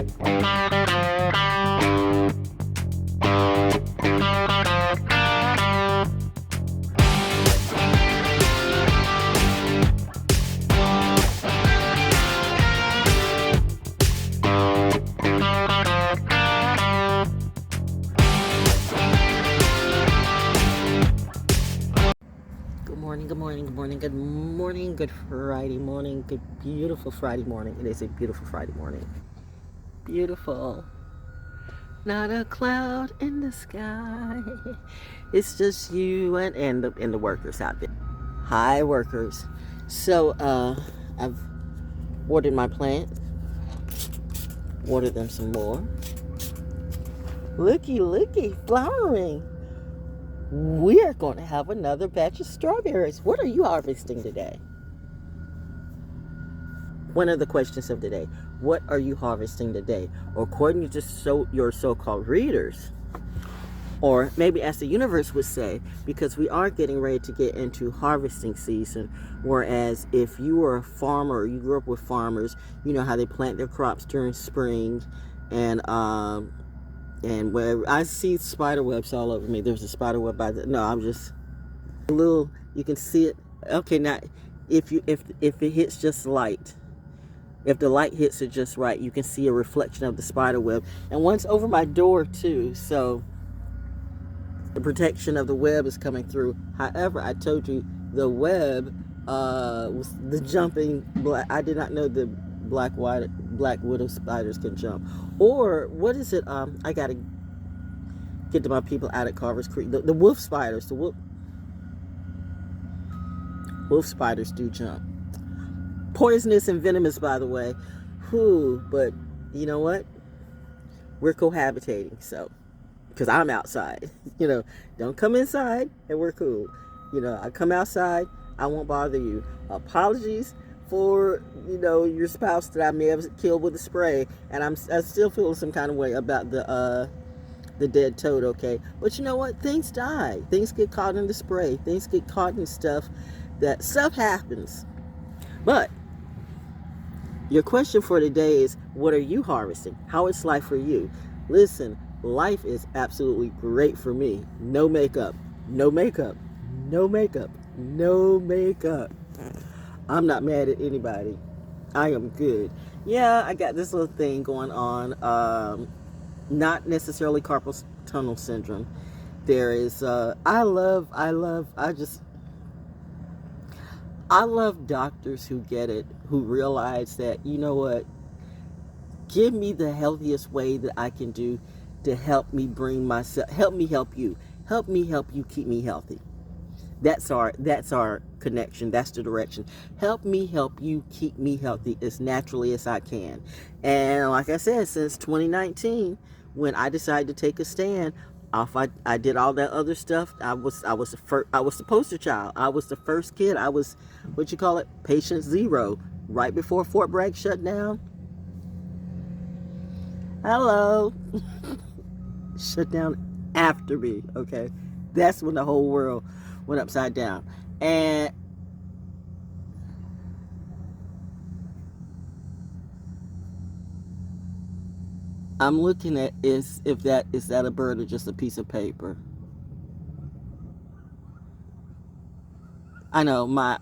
Good Friday morning, good beautiful Friday morning. It is a beautiful Friday morning. Beautiful. Not a cloud in the sky. It's just you and the workers out there. Hi, workers. So I've watered my plants. Watered them some more. Looky, flowering. We are going to have another batch of strawberries. What are you harvesting today? One of the questions of the day. What are you harvesting today? Or according to your so-called readers, or maybe as the universe would say, because we are getting ready to get into harvesting season, whereas if you were a farmer or you grew up with farmers, you know how they plant their crops during spring, and where I see spider webs all over me. There's a spider web by the, no, I'm just a little, you can see it. Okay, now if it hits just light, if the light hits it just right, you can see a reflection of the spider web. And one's over my door too, so the protection of the web is coming through. However, I told you the web was the jumping black. I did not know the black widow spiders can jump. Or what is it? I gotta get to my people out at Carver's Creek. The wolf spiders. The wolf spiders do jump. Poisonous and venomous, by the way. But you know what? We're cohabitating, so, because I'm outside. Don't come inside and we're cool. I come outside, I won't bother you. Apologies for, your spouse that I may have killed with a spray, and I still feel some kind of way about the dead toad, okay? But you know what? Things die. Things get caught in the spray. Things get caught in stuff happens. But your question for today is, what are you harvesting? How is life for you? Listen, life is absolutely great for me. No makeup. I'm not mad at anybody. I am good. Yeah, I got this little thing going on. Not necessarily carpal tunnel syndrome. There is, I love doctors who get it, who realize that, you know what, give me the healthiest way that I can do to help me help me help you keep me healthy. That's our connection. That's the direction. Help me help you keep me healthy as naturally as I can. And like I said, since 2019, when I decided to take a stand, I did all that other stuff. I was the poster child. I was the first kid. I was, patient zero. Right before Fort Bragg shut down. Hello. Shut down after me, okay? That's when the whole world went upside down. And I'm looking at is that a bird or just a piece of paper? I know my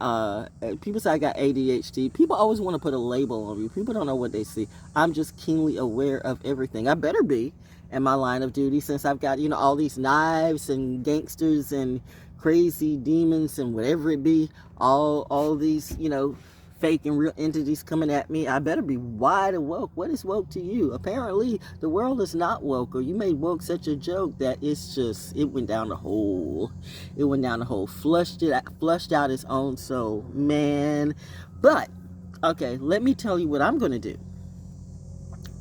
people say I got ADHD. People always want to put a label on you. People don't know what they see. I'm just keenly aware of everything. I better be in my line of duty, since I've got, all these knives and gangsters and crazy demons and whatever it be, all these, fake and real entities coming at me. I better be wide awoke. What is woke to you? Apparently the world is not woke, or you made woke such a joke that it went down the hole. Flushed out its own soul, man. But okay, let me tell you what I'm going to do,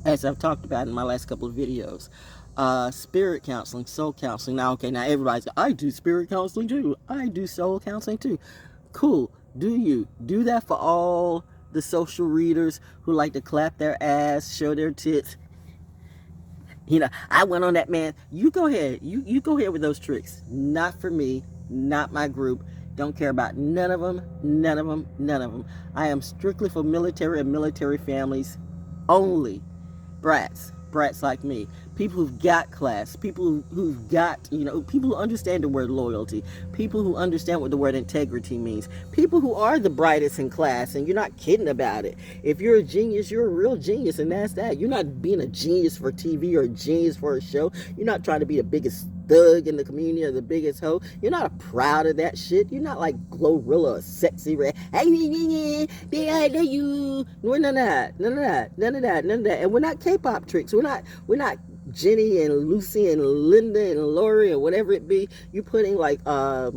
as I've talked about in my last couple of videos. Spirit counseling, soul counseling. Now everybody's, I do spirit counseling too. I do soul counseling too. Cool. Do you do that for all the social readers who like to clap their ass, show their tits? I went on that man. You go ahead. You go ahead with those tricks. Not for me. Not my group. Don't care about none of them. I am strictly for military and military families only. brats like me, people who've got class, people who've got, people who understand the word loyalty, people who understand what the word integrity means, people who are the brightest in class, and you're not kidding about it. If you're a genius, you're a real genius, and that's that. You're not being a genius for TV or a genius for a show. You're not trying to be the biggest thug in the community or the biggest hoe. You're not proud of that shit. You're not like Glorilla or Sexy Red. Hey, I love you. We're none of that. And we're not K-pop tricks. We're not Jenny and Lucy and Linda and Lori or whatever it be. You're putting like Ida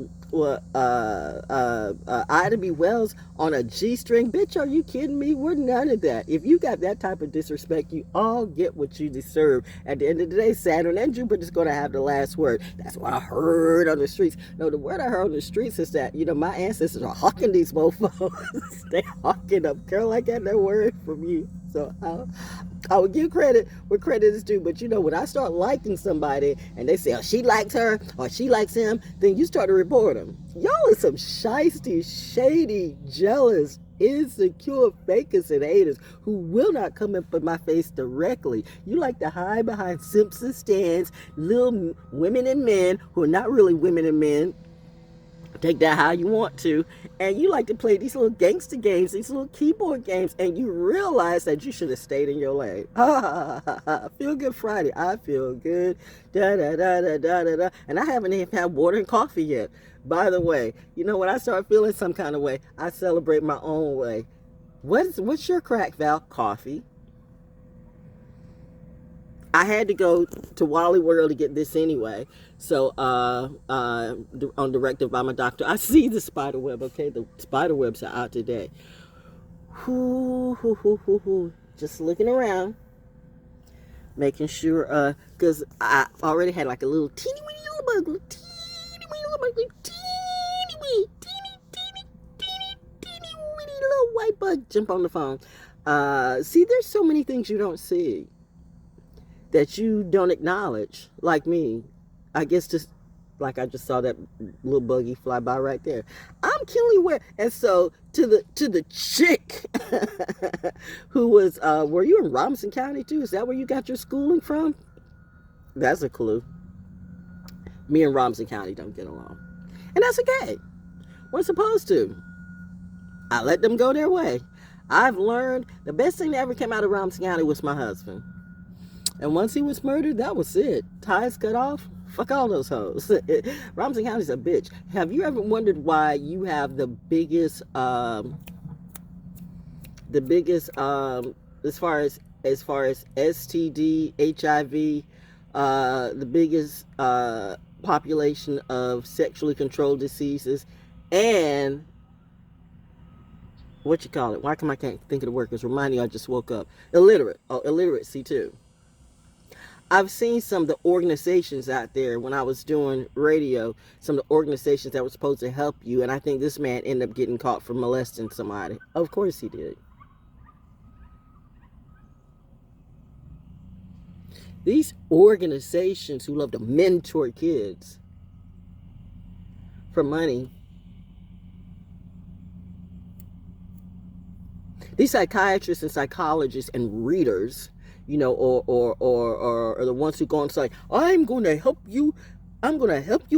B. Wells on a G-string. Bitch, are you kidding me? We're none of that. If you got that type of disrespect, you all get what you deserve. At the end of the day, Saturn and Jupiter's going to have the last word. That's what I heard on the streets. No, the word I heard on the streets is that, my ancestors are hawking these mofos. They hawking up. Girl, I got that word from you. So I would give credit where credit is due. But when I start liking somebody and they say, oh, she likes her or she likes him, then you start to report them. Y'all are some shisty, shady, jealous, insecure fakers and haters who will not come up in my face directly. You like to hide behind Simpson stands, little women and men who are not really women and men. Take that how you want to, and you like to play these little gangster games, these little keyboard games, and you realize that you should have stayed in your lane. Feel good Friday. I feel good. Da da da da da da da. And I haven't even had water and coffee yet. By the way, when I start feeling some kind of way, I celebrate my own way. What's your crack, Val? Coffee. I had to go to Wally World to get this anyway. So, on directive by my doctor, I see the spider web, okay? The spider webs are out today. Just looking around, making sure, because I already had like a little teeny weeny little bug, teeny weeny little white bug jump on the phone. See, there's so many things you don't see that you don't acknowledge, like me. I guess just like I just saw that little buggy fly by right there. I'm keenly aware. And so to the chick who was, were you in Robinson County too? Is that where you got your schooling from? That's a clue. Me and Robinson County don't get along. And that's okay. We're supposed to. I let them go their way. I've learned the best thing that ever came out of Robinson County was my husband. And once he was murdered, that was it. Ties cut off. Fuck all those hoes. Robinson County's a bitch. Have you ever wondered why you have the biggest, as far as STD, HIV, the biggest population of sexually controlled diseases, and what you call it? Why come I can't think of the word? Because remind you, I just woke up. Illiteracy too. I've seen some of the organizations out there when I was doing radio, some of the organizations that were supposed to help you, and I think this man ended up getting caught for molesting somebody. Of course he did. These organizations who love to mentor kids for money, these psychiatrists and psychologists and readers, or the ones who go and say, I'm going to help you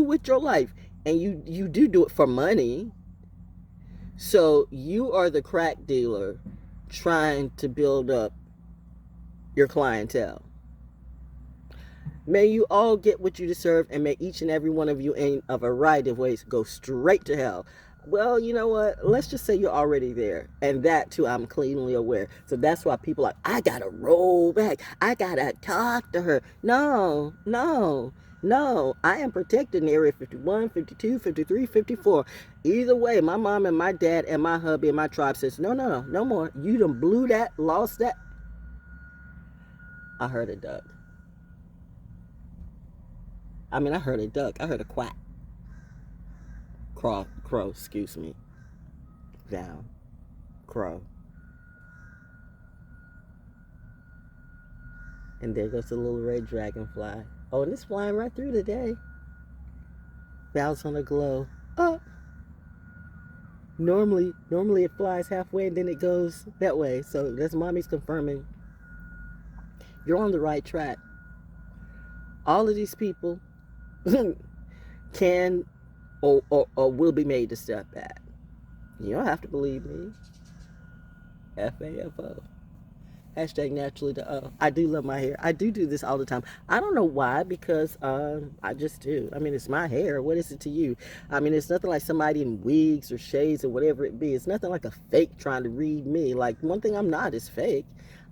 with your life. And you do it for money. So you are the crack dealer trying to build up your clientele. May you all get what you deserve, and may each and every one of you in a variety of ways go straight to hell. Well, you know what? Let's just say you're already there. And that, too, I'm cleanly aware. So that's why people are like, I got to roll back. I got to talk to her. No. I am protected in Area 51, 52, 53, 54. Either way, my mom and my dad and my hubby and my tribe says, no more. You done blew that, lost that. I heard a duck. I heard a duck. I heard a quack. Crow, excuse me. Down. Crow. And there goes the little red dragonfly. Oh, and it's flying right through today. Val's on a glow. Oh. Normally it flies halfway and then it goes that way. So that's mommy's confirming You're on the right track. All of these people can or will be made to step back. You don't have to believe me. FAFO. Hashtag naturally the O. I do love my hair. I do this all the time. I don't know why, because I just do. I mean, it's my hair. What is it to you? I mean, it's nothing like somebody in wigs or shades or whatever it be. It's nothing like a fake trying to read me. Like, one thing I'm not is fake.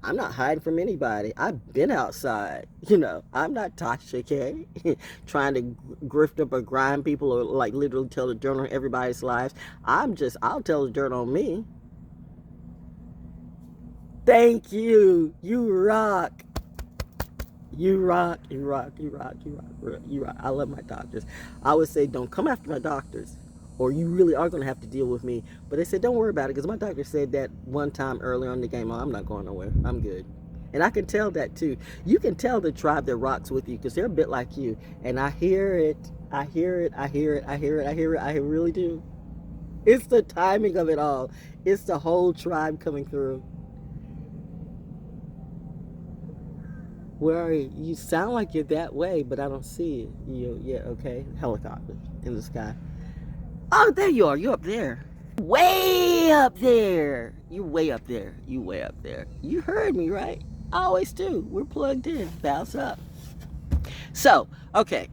I'm not hiding from anybody. I've been outside. You know, I'm not Tasha K trying to grift up or grind people or like literally tell the dirt on everybody's lives. I'll tell the dirt on me. Thank you. You rock. You rock. You rock. You rock. You rock. You rock. I love my doctors. I would say, don't come after my doctors, or you really are going to have to deal with me. But they said, don't worry about it, because my doctor said that one time earlier on in the game, oh, I'm not going nowhere. I'm good. And I can tell that too. You can tell the tribe that rocks with you, because they're a bit like you. And I hear it. I hear it. I hear it. I hear it. I hear it. I really do. It's the timing of it all. It's the whole tribe coming through. Where are you? You sound like you're that way, but I don't see it. Yeah, okay. Helicopter in the sky. Oh, there you are. You're up there. Way up there. You're way up there. You way up there. You heard me, right? I always do. We're plugged in. Bounce up. So, okay.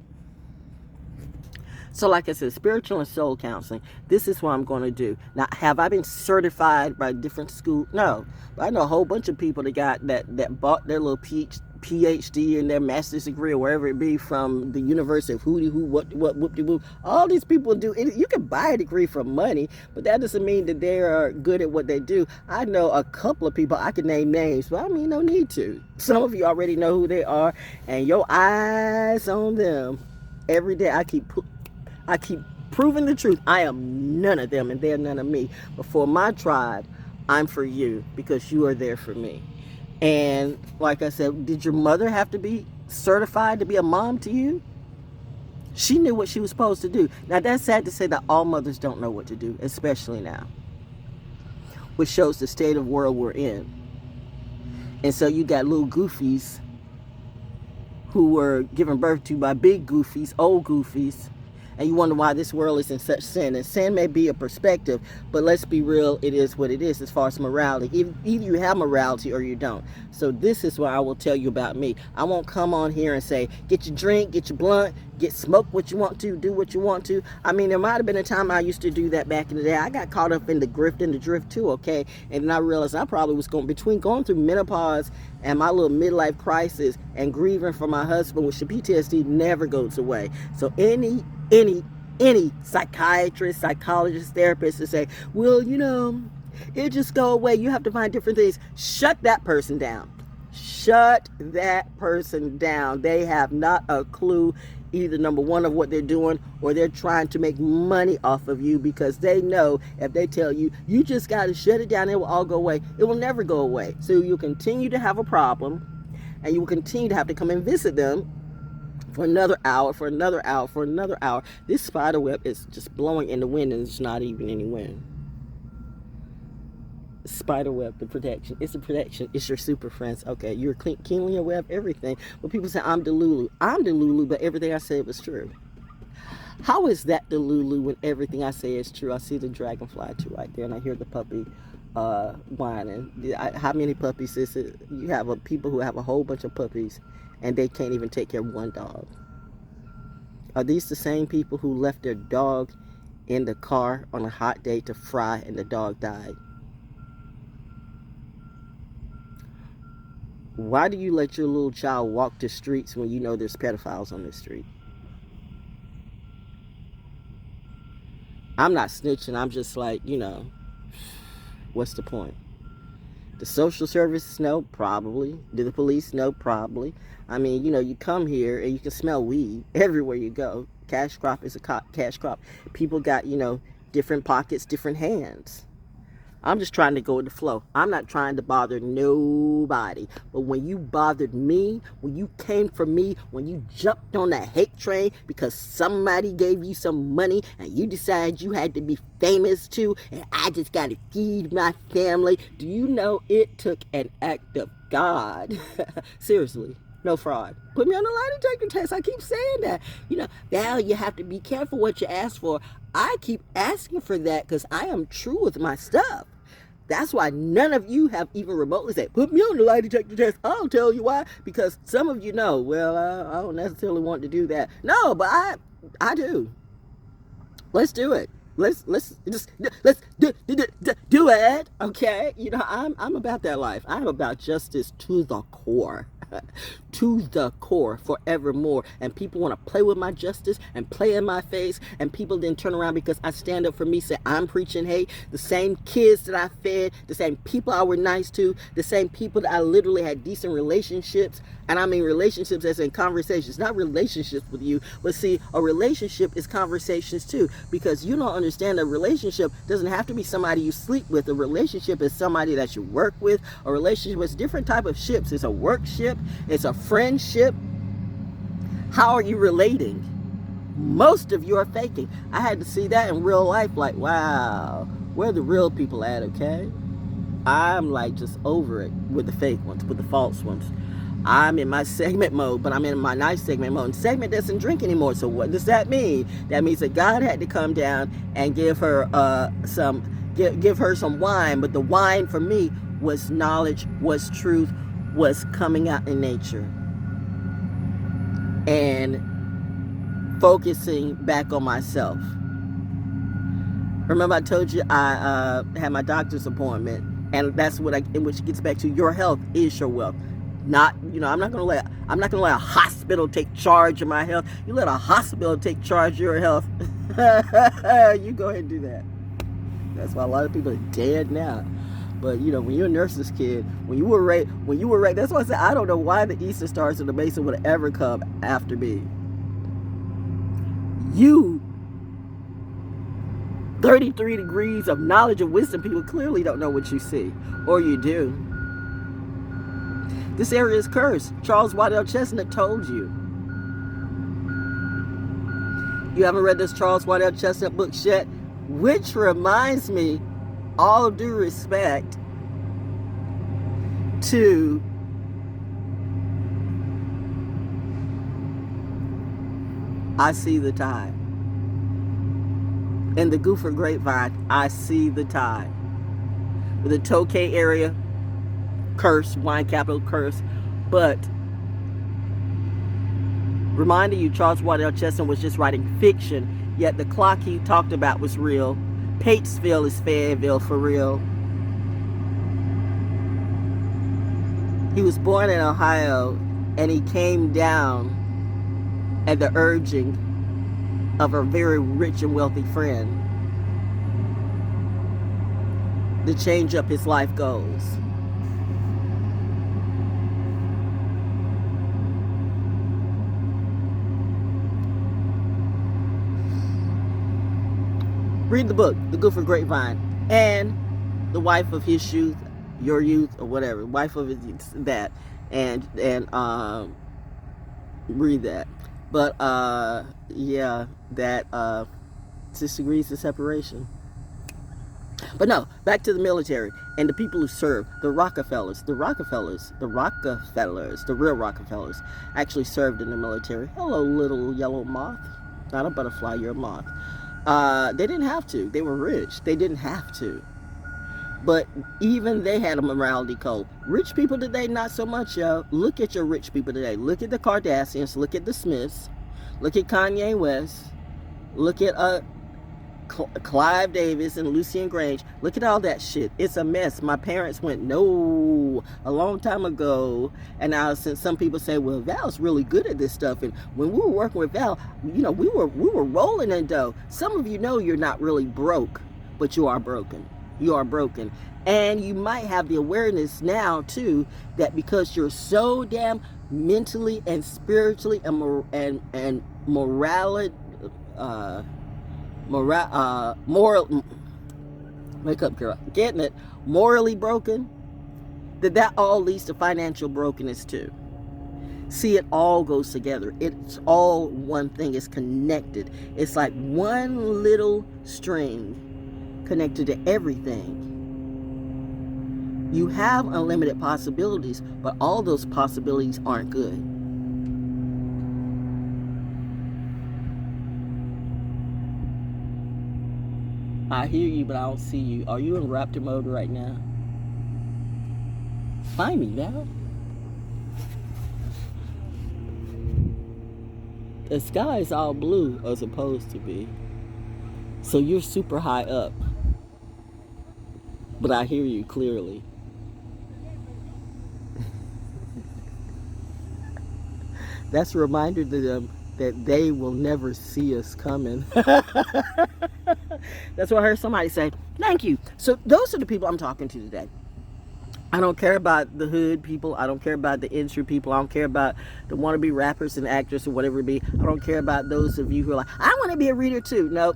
So like I said, spiritual and soul counseling, this is what I'm going to do. Now, have I been certified by different schools? No. But I know a whole bunch of people that bought their little PhD and their master's degree or wherever it be from the University of Hootie Hoo, what whoop-de-whoop. All these people do it. You can buy a degree for money, but that doesn't mean that they are good at what they do. I know a couple of people, I can name names, but I mean, no need to. Some of you already know who they are, and your eyes on them. Every day I keep proving the truth. I am none of them and they're none of me. But for my tribe, I'm for you, because you are there for me. And like I said, did your mother have to be certified to be a mom to you? She knew what she was supposed to do. Now, that's sad to say that all mothers don't know what to do, especially now, which shows the state of world we're in. And so you got little goofies who were given birth to by big goofies, old goofies, and you wonder why this world is in such sin. And sin may be a perspective, but let's be real, it is what it is as far as morality. Either you have morality or you don't. So this is what I will tell you about me. I won't come on here and say, get your drink, get your blunt, get smoke what you want to, do what you want to. I mean, there might have been a time I used to do that back in the day. I got caught up in the grift and the drift too, okay? And then I realized I probably was between going through menopause and my little midlife crisis and grieving for my husband, which the PTSD never goes away. So any psychiatrist, psychologist, therapist to say, well, you know, it just go away, you have to find different things. Shut that person down. Shut that person down. They have not a clue, either number one, of what they're doing, or they're trying to make money off of you, because they know if they tell you, you just got to shut it down, it will all go away. It will never go away. So you'll continue to have a problem, and you will continue to have to come and visit them for another hour, for another hour, for another hour. This spider web is just blowing in the wind, and it's not even any wind. Spider web, the protection. It's the protection. It's your super friends. Okay, you're keenly aware of everything. But people say, I'm Delulu. I'm Delulu, but everything I said was true. How is that Delulu when everything I say is true? I see the dragonfly too right there, and I hear the puppy whining. How many puppies is it? You have people who have a whole bunch of puppies, and they can't even take care of one dog. Are these the same people who left their dog in the car on a hot day to fry, and the dog died? Why do you let your little child walk the streets when you know there's pedophiles on the street? I'm not snitching. I'm just like, you know, what's the point? The social services know? Probably. Do the police know? Probably. I mean, you know, you come here and you can smell weed everywhere you go. Cash crop is a cash crop. People got, you know, different pockets, different hands. I'm just trying to go with the flow. I'm not trying to bother nobody. But when you bothered me, when you came for me, when you jumped on that hate train because somebody gave you some money and you decided you had to be famous too, and I just got to feed my family, do you know it took an act of God? Seriously. No fraud. Put me on the lie detector test. I keep saying that. Val, you have to be careful what you ask for. I keep asking for that because I am true with my stuff. That's why none of you have even remotely said, put me on the lie detector test. I'll tell you why. Because some of you know, well, I don't necessarily want to do that. No, but I do. Let's do it. Let's do it. Okay. I'm about that life. I'm about justice to the core. To the core forevermore. And people want to play with my justice and play in my face, and people then turn around because I stand up for me, say I'm preaching hate. The same kids that I fed, the same people I were nice to, the same people that I literally had decent relationships, and I mean relationships as in conversations, not relationships with you, but see, a relationship is conversations too, because you don't understand a relationship doesn't have to be somebody you sleep with. A relationship is somebody that you work with. A relationship is different type of ships. It's a work ship, it's a friendship. How are you relating? Most of you are faking. I had to see that in real life, like, wow, where the real people at, okay? I'm like just over it with the fake ones, with the false ones. I'm in my segment mode, but I'm in my nice segment mode. And segment doesn't drink anymore, so what does that mean? That means that God had to come down and give her give her some wine, but the wine for me was knowledge, was truth, was coming out in nature. And focusing back on myself. Remember I told you I had my doctor's appointment, and that's which gets back to your health is your wealth. Not, I'm not gonna let a hospital take charge of my health. You let a hospital take charge of your health. You go ahead and do that. That's why a lot of people are dead now. But when you're a nurse's kid, when you were raised, that's why I said I don't know why the Eastern Stars of the Mason would ever come after me. You 33 degrees of knowledge and wisdom people clearly don't know what you see. Or you do. This area is cursed. Charles Waddell Chestnut told you. You haven't read this Charles Waddell Chestnut book yet? Which reminds me, all due respect to I See the Tide. In the Gopher Grapevine, I See the Tide. With the Tokay area, curse, wine capital curse, but reminding you, Charles Waddell Chestnut was just writing fiction, yet the clock he talked about was real. Patesville is Fayetteville for real. He was born in Ohio, and he came down at the urging of a very rich and wealthy friend to change up his life goals. Read the book, The Gopher Grapevine, and the wife of his youth, your youth, or whatever, wife of his that, and read that. But yeah, that 6 degrees of separation. But no, back to the military and the people who serve. The Rockefellers, the real Rockefellers, actually served in the military. Hello, little yellow moth. Not a butterfly, you're a moth. They didn't have to. They were rich. They didn't have to. But even they had a morality code. Rich people today, not so much, yo. Look at your rich people today. Look at the Kardashians. Look at the Smiths. Look at Kanye West. Look at Clive Davis and Lucien Grange. Look at all that shit. It's a mess. My parents went no a long time ago, and now since some people say, well, Val's really good at this stuff, and when we were working with Val, we were rolling in dough. Some of you know you're not really broke, but you are broken. You are broken. And you might have the awareness now too that because you're so damn mentally and spiritually and moral Wake up, girl. Getting it. Morally broken, that all leads to financial brokenness too. See, it all goes together. It's all one thing. It's connected. It's like one little string connected to everything. You have unlimited possibilities, but all those possibilities aren't good. I hear you, but I don't see you. Are you in raptor mode right now? Find me, Val. The sky is all blue as opposed to be. So you're super high up. But I hear you clearly. That's a reminder to them that they will never see us coming. That's what I heard somebody say. Thank you. So those are the people I'm talking to today. I don't care about the hood people. I don't care about the industry people. I don't care about the wannabe rappers and actors or whatever it be. I don't care about those of you who are like, I want to be a reader too. No.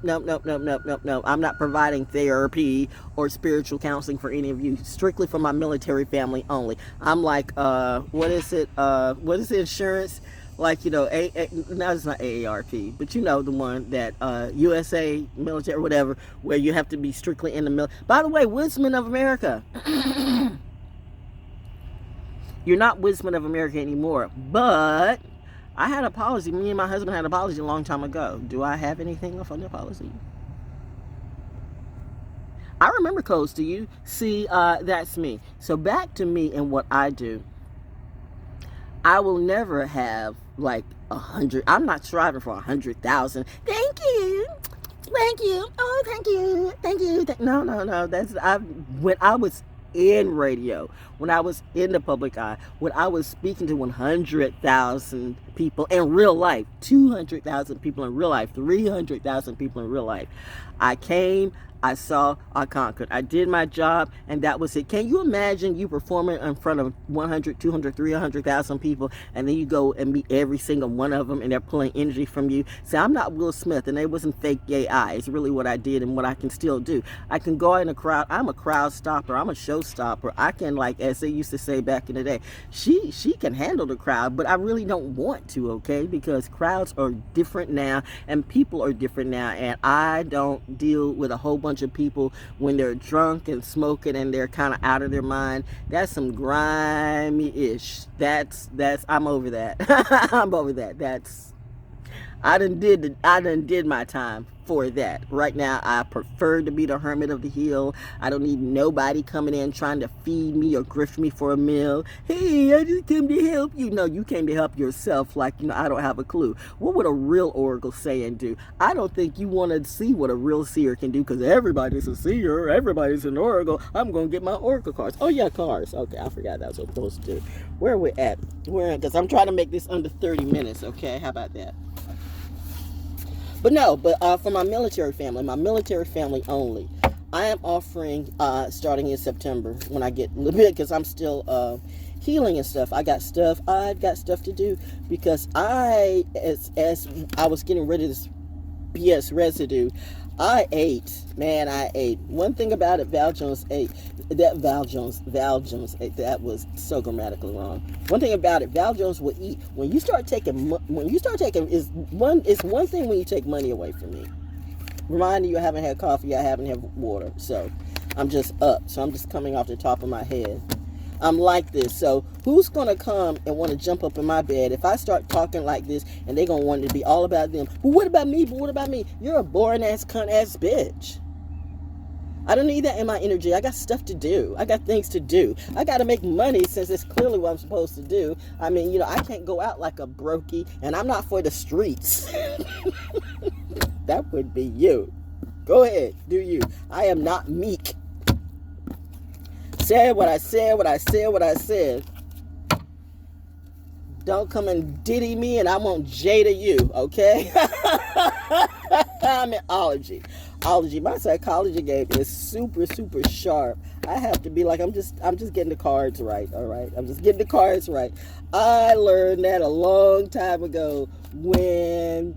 I'm not providing therapy or spiritual counseling for any of you. Strictly for my military family only. I'm like, what is it? What is the insurance? Like, you know, no, it's not AARP, but you know the one that USA military, whatever, where you have to be strictly in the military. By the way, Wisdom of America. You're not Wisdom of America anymore, but I had a policy. Me and my husband had a policy a long time ago. Do I have anything left on the policy? I remember codes. Do you? See, that's me. So back to me and what I do. I will never have like 100. I'm not striving for 100,000. Thank you. Oh, thank you. No. That's when I was in radio, when I was in the public eye, when I was speaking to 100,000 people in real life, 200,000 people in real life, 300,000 people in real life. I came, I saw, I conquered. I did my job, and that was it. Can you imagine you performing in front of 100, 200, 300,000 people, and then you go and meet every single one of them, and they're pulling energy from you? See, I'm not Will Smith, and it wasn't fake gay eye. It's really what I did and what I can still do. I can go in a crowd. I'm a crowd stopper. I'm a show stopper. I can, like, as they used to say back in the day, she can handle the crowd, but I really don't want to, okay? Because crowds are different now, and people are different now, and I don't deal with a whole bunch of people when they're drunk and smoking and they're kind of out of their mind. That's some grimy-ish. I'm over that. I'm over that. I done did my time for that. Right now, I prefer to be the hermit of the hill. I don't need nobody coming in trying to feed me or grift me for a meal. Hey, I just came to help you. No, you came to help yourself. Like, you know, I don't have a clue. What would a real oracle say and do? I don't think you want to see what a real seer can do, because everybody's a seer. Everybody's an oracle. I'm going to get my oracle cards. Oh, yeah, cards. Okay, I forgot that was what I was supposed to do. Where are we at? Because I'm trying to make this under 30 minutes, okay? How about that? But no, for my military family only, I am offering, starting in September, when I get a little bit, because I'm still healing and stuff. I've got stuff to do, because as I was getting rid of this BS residue, I ate. One thing about it, ValJones ate. ValJones ate. That was so grammatically wrong. One thing about it, ValJones will eat. When you start taking, it's one thing when you take money away from me. Reminding you I haven't had coffee, I haven't had water. So I'm just up. So I'm just coming off the top of my head. I'm like this. So who's going to come and want to jump up in my bed if I start talking like this, and they're going to want it to be all about them? But what about me? You're a boring ass cunt ass bitch. I don't need that in my energy. I got stuff to do. I got things to do. I got to make money, since it's clearly what I'm supposed to do. I mean, you know, I can't go out like a brokey, and I'm not for the streets. That would be you. Go ahead. Do you. I am not meek. Said what I said. Don't come and diddy me, and I won't Jada you, okay? I'm in ology. My psychology game is super, super sharp. I have to be like, I'm just getting the cards right, all right? I'm just getting the cards right. I learned that a long time ago when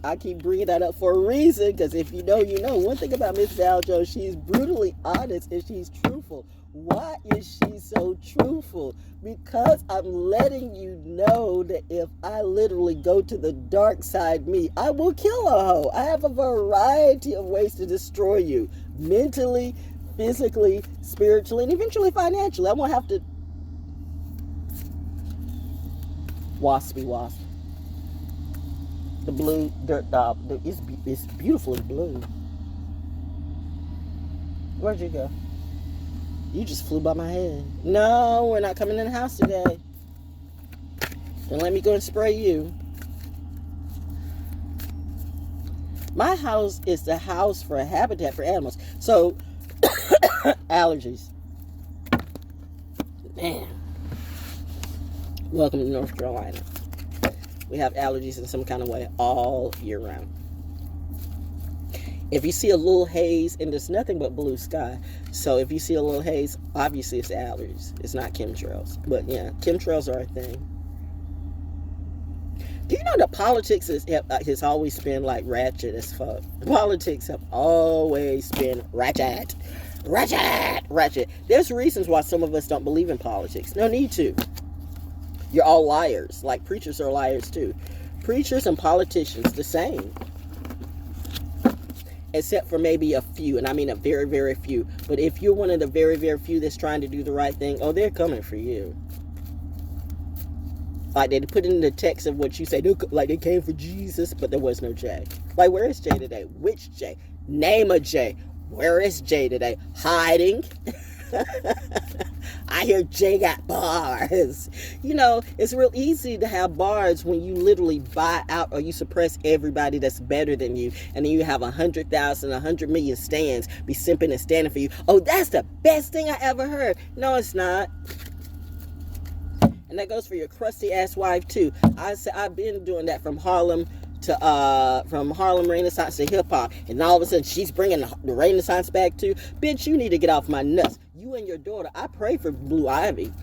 I keep bringing that up for a reason, because if you know, you know. One thing about Miss ValJones, she's brutally honest and she's truthful. Why is she so truthful? Because I'm letting you know that if I literally go to the dark side me, I will kill a hoe. I have a variety of ways to destroy you. Mentally, physically, spiritually, and eventually financially. I won't have to... Waspy wasp. The blue dirt dog. It's beautifully blue. Where'd you go? You just flew by my head. No, we're not coming in the house today. Don't let me go and spray you. My house is the house for a habitat for animals. So, allergies. Man. Welcome to North Carolina. We have allergies in some kind of way all year round. If you see a little haze, and there's nothing but blue sky, so if you see a little haze, obviously it's allergies. It's not chemtrails. But yeah, chemtrails are a thing. Do you know that politics has always been like ratchet as fuck? Politics have always been ratchet. There's reasons why some of us don't believe in politics. No need to. You're all liars. Like preachers are liars too. Preachers and politicians, the same. Except for maybe a few, and I mean a very, very few. But if you're one of the very, very few that's trying to do the right thing, oh, they're coming for you. Like they put in the text of what you say, like they came for Jesus, but there was no J. Like, where is J today? Which J? Name a J. Where is J today? Hiding. I hear Jay got bars. You know, it's real easy to have bars when you literally buy out or you suppress everybody that's better than you, and then you have 100,000, 100 million stands be simping and standing for you. Oh, that's the best thing I ever heard. No, it's not. And that goes for your crusty ass wife too. I've been doing that from Harlem Renaissance to hip hop, and all of a sudden she's bringing the Renaissance back too. Bitch, you need to get off my nuts. You and your daughter, I pray for Blue Ivy,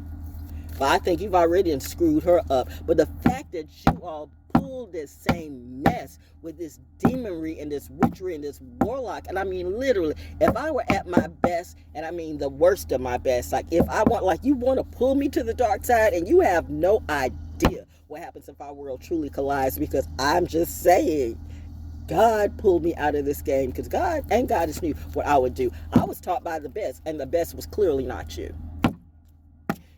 but I think you've already screwed her up. But the fact that you all pulled this same mess with this demonry and this witchery and this warlock, and I mean literally, if I were at my best, and I mean the worst of my best, like if I want, like you want to pull me to the dark side, and you have no idea what happens if our world truly collides, because I'm just saying, God pulled me out of this game, because God just knew what I would do. I was taught by the best, and the best was clearly not you.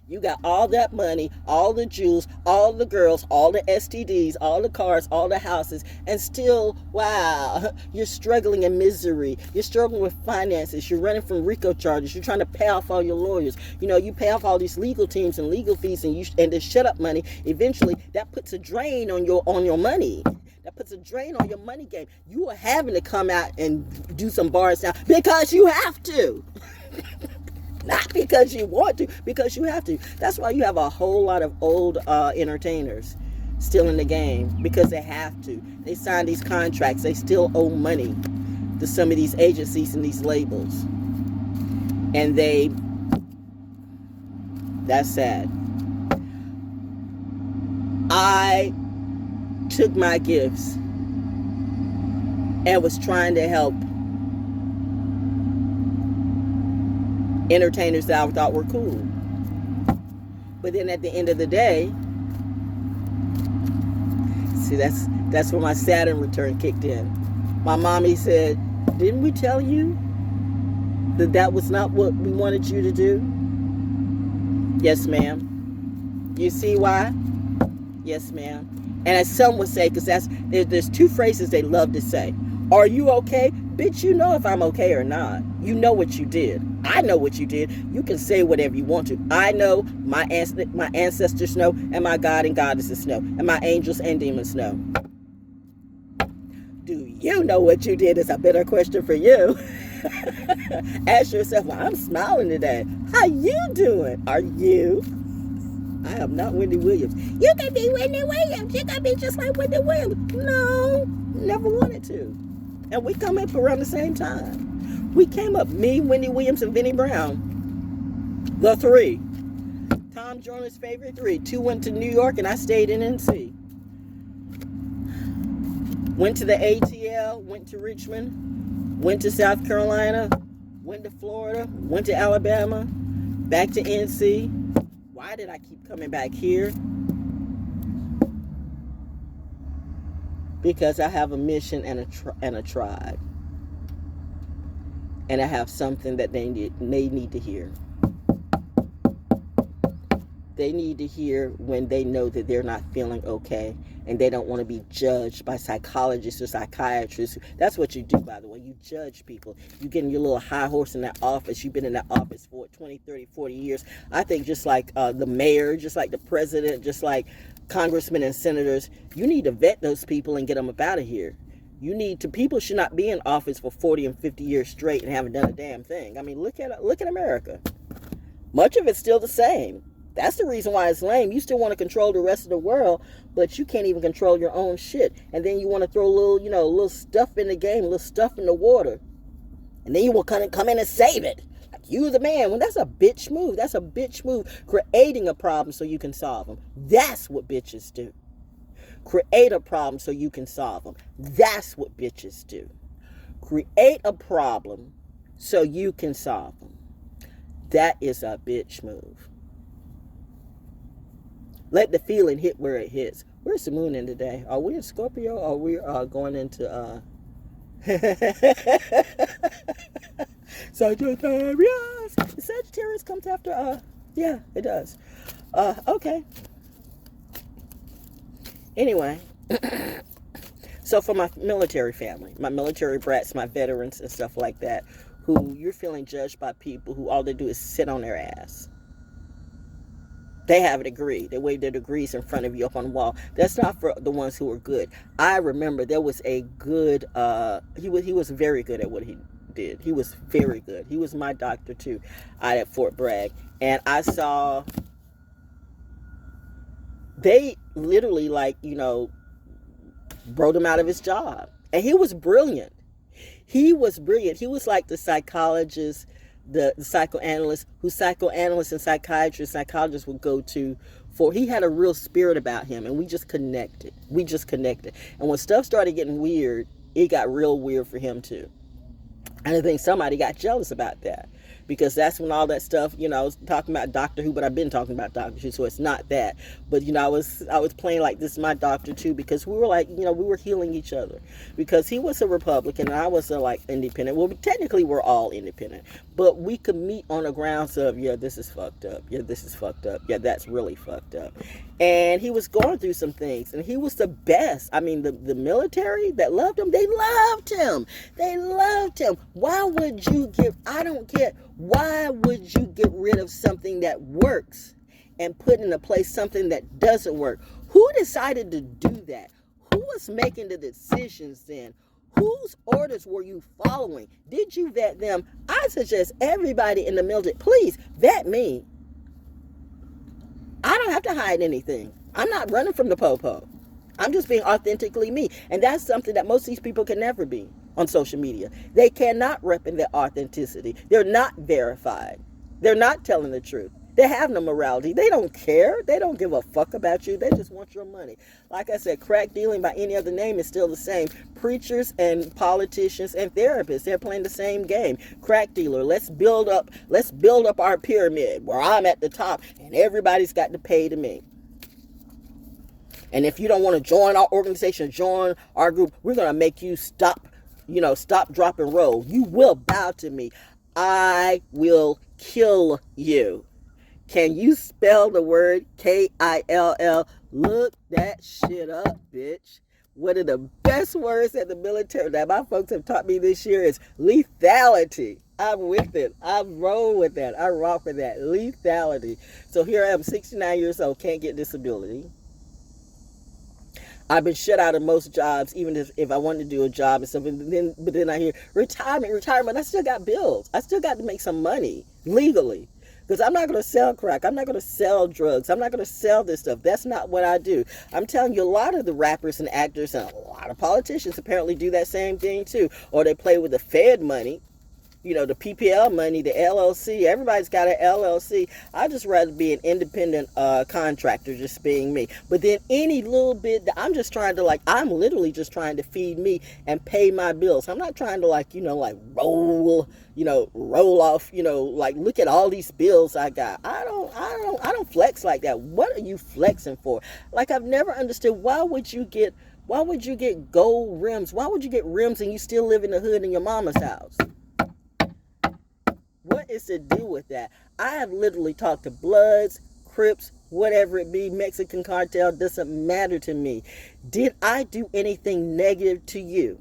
You got all that money, all the jewels, all the girls, all the STDs, all the cars, all the houses, and still, wow, you're struggling in misery. You're struggling with finances. You're running from RICO charges. You're trying to pay off all your lawyers. You know, you pay off all these legal teams and legal fees, and the shut up money. Eventually, that puts a drain on your money. That puts a drain on your money game. You are having to come out and do some bars now because you have to. Not because you want to, because you have to. That's why you have a whole lot of old entertainers still in the game, because they have to. They sign these contracts. They still owe money to some of these agencies and these labels. And that's sad. I took my gifts and was trying to help entertainers that I thought were cool. But then at the end of the day, see, that's where my Saturn return kicked in. My mommy said, didn't we tell you that was not what we wanted you to do? Yes, ma'am. You see why? Yes, ma'am. And as some would say, because there's two phrases they love to say. Are you okay? Bitch, you know if I'm okay or not. You know what you did. I know what you did. You can say whatever you want to. I know, my ancestors know, and my God and goddesses know, and my angels and demons know. Do you know what you did is a better question for you. Ask yourself, well, I'm smiling today. How you doing? Are you? I am not Wendy Williams. You can be Wendy Williams. You can be just like Wendy Williams. No, never wanted to. And we come up around the same time. We came up, me, Wendy Williams, and Vinnie Brown. The three. Tom Joyner's favorite three. Two went to New York, and I stayed in NC. Went to the ATL, went to Richmond, went to South Carolina, went to Florida, went to Alabama, back to NC. Why did I keep coming back here? Because I have a mission and a tribe. And I have something that they need to hear. They need to hear when they know that they're not feeling okay and they don't want to be judged by psychologists or psychiatrists. That's what you do, by the way. You judge people. You get in your little high horse in that office. You've been in that office for 20, 30, 40 years. I think just like the mayor, just like the president, just like congressmen and senators, you need to vet those people and get them up out of here. People should not be in office for 40 and 50 years straight and haven't done a damn thing. I mean, look at America. Much of it's still the same. That's the reason why it's lame. You still want to control the rest of the world, but you can't even control your own shit. And then you want to throw a little stuff in the game, a little stuff in the water. And then you will come in and save it. Like you the man. Well, that's a bitch move. That's a bitch move. Creating a problem so you can solve them. That's what bitches do. Create a problem so you can solve them. That's what bitches do. Create a problem so you can solve them. That is a bitch move. Let the feeling hit where it hits. Where's the moon in today? Are we in Scorpio or are we going into Sagittarius? Sagittarius comes after yeah, it does. Okay. Anyway, so for my military family, my military brats, my veterans and stuff like that, who you're feeling judged by people who all they do is sit on their ass. They have a degree. They wave their degrees in front of you up on the wall. That's not for the ones who are good. I remember there was a good, he was very good at what he did. He was very good. He was my doctor too out at Fort Bragg. And I saw, they literally wrote him out of his job. And he was brilliant. He was brilliant. He was like the psychologist, the psychoanalyst, who psychoanalysts and psychologists would go to for. He had a real spirit about him, and we just connected. And when stuff started getting weird, it got real weird for him too. And I think somebody got jealous about that, because that's when all that stuff, I was talking about Doctor Who, but I've been talking about Doctor Who, so it's not that. But, I was playing like this is my doctor too, because we were like, we were healing each other. Because he was a Republican and I was a independent. Well, technically we're all independent, but we could meet on the grounds of, yeah, this is fucked up. Yeah, this is fucked up. Yeah, that's really fucked up. And he was going through some things, and he was the best. I mean, the military that loved him, they loved him. They loved him. Why would you I don't care. Why would you get rid of something that works and put into place something that doesn't work? Who decided to do that? Who was making the decisions then? Whose orders were you following? Did you vet them? I suggest everybody in the military, please vet me. I don't have to hide anything. I'm not running from the po-po. I'm just being authentically me. And that's something that most of these people can never be on social media. They cannot rep in their authenticity. They're not verified. They're not telling the truth. They have no morality. They don't care. They don't give a fuck about you. They just want your money. Like I said, crack dealing by any other name is still the same. Preachers and politicians and therapists, they're playing the same game. Crack dealer, let's build up our pyramid where I'm at the top and everybody's got to pay to me. And if you don't want to join our organization, join our group, we're going to make you stop, drop, and roll. You will bow to me. I will kill you. Can you spell the word Kill? Look that shit up, bitch. One of the best words that the military, that my folks have taught me this year, is lethality. I'm with it. I roll with that. I rock with that. Lethality. So here I am, 69 years old, can't get disability. I've been shut out of most jobs, even if I wanted to do a job and stuff. But then I hear retirement. I still got bills. I still got to make some money legally. Because I'm not going to sell crack. I'm not going to sell drugs. I'm not going to sell this stuff. That's not what I do. I'm telling you, a lot of the rappers and actors and a lot of politicians apparently do that same thing too. Or they play with the Fed money. the PPL money, the LLC. Everybody's got an LLC. I just rather be an independent contractor, just being me. But then any little bit that I'm just trying to I'm literally just trying to feed me and pay my bills. I'm not trying to roll off, look at all these bills I got. I don't flex like that. What are you flexing for? I've never understood, why would you get gold rims? Why would you get rims and you still live in the hood in your mama's house? What is the deal with that? I have literally talked to Bloods, Crips, whatever it be, Mexican cartel, doesn't matter to me. Did I do anything negative to you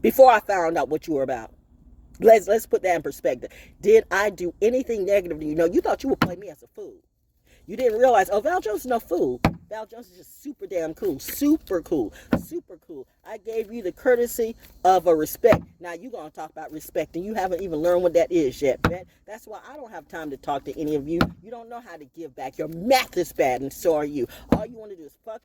before I found out what you were about? Let's put that in perspective. Did I do anything negative to you? No, you thought you would play me as a fool. You didn't realize, ValJones is no fool. ValJones is just super damn cool. Super cool. Super cool. I gave you the courtesy of a respect. Now you're going to talk about respect, and you haven't even learned what that is yet, man. That's why I don't have time to talk to any of you. You don't know how to give back. Your math is bad, and so are you. All you want to do is fuck,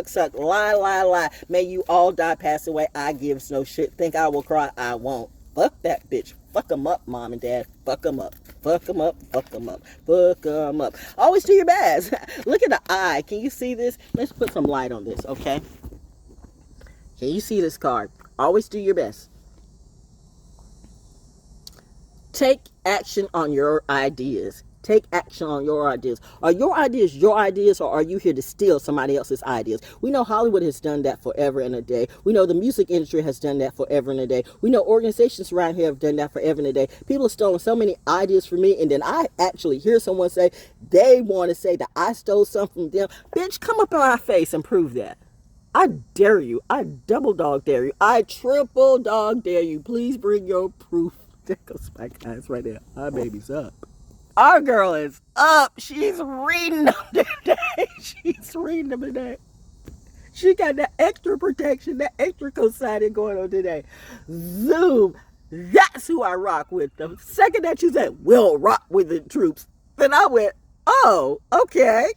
suck, lie. May you all die, pass away. I gives no shit. Think I will cry? I won't. Fuck that bitch. Fuck them up, mom and dad. Fuck them up. Fuck them up. Fuck them up. Fuck them up. Always do your best. Look at the eye. Can you see this? Let's put some light on this, okay? Can you see this card? Always do your best. Take action on your ideas. Take action on your ideas. Are your ideas, or are you here to steal somebody else's ideas? We know Hollywood has done that forever and a day. We know the music industry has done that forever and a day. We know organizations around here have done that forever and a day. People have stolen so many ideas from me, and then I actually hear someone say they want to say that I stole something from them. Bitch, come up in my face and prove that. I dare you. I double dog dare you. I triple dog dare you. Please bring your proof. There goes my guys right there. Our baby's up. Our girl is up. She's reading them today. She's reading them today. She got that extra protection, that extra cosigning going on today. Zoom. That's who I rock with. The second that you said, we'll rock with the troops, then I went, oh, okay.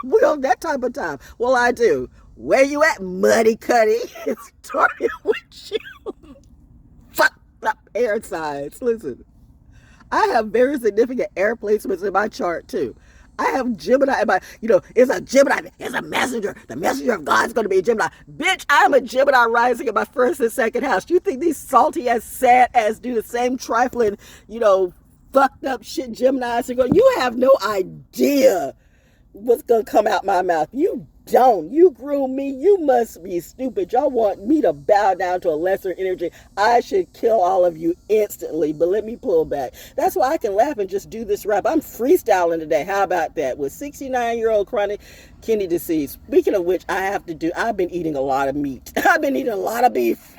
Well, that type of time. Well, I do. Where you at, Muddy Cuddy? It's starting with you. Fuck up air signs. Listen. I have very significant air placements in my chart too. I have Gemini in my, it's a Gemini, it's a messenger. The messenger of God's going to be a Gemini. Bitch, I'm a Gemini rising in my first and second house. You think these salty ass, sad ass do the same trifling, fucked up shit Geminis are going? You have no idea what's going to come out my mouth. You don't. You groom me. You must be stupid. Y'all want me to bow down to a lesser energy. I should kill all of you instantly, but let me pull back. That's why I can laugh and just do this rap. I'm freestyling today. How about that? With 69-year-old chronic kidney disease. Speaking of which, I've been eating a lot of meat. I've been eating a lot of beef.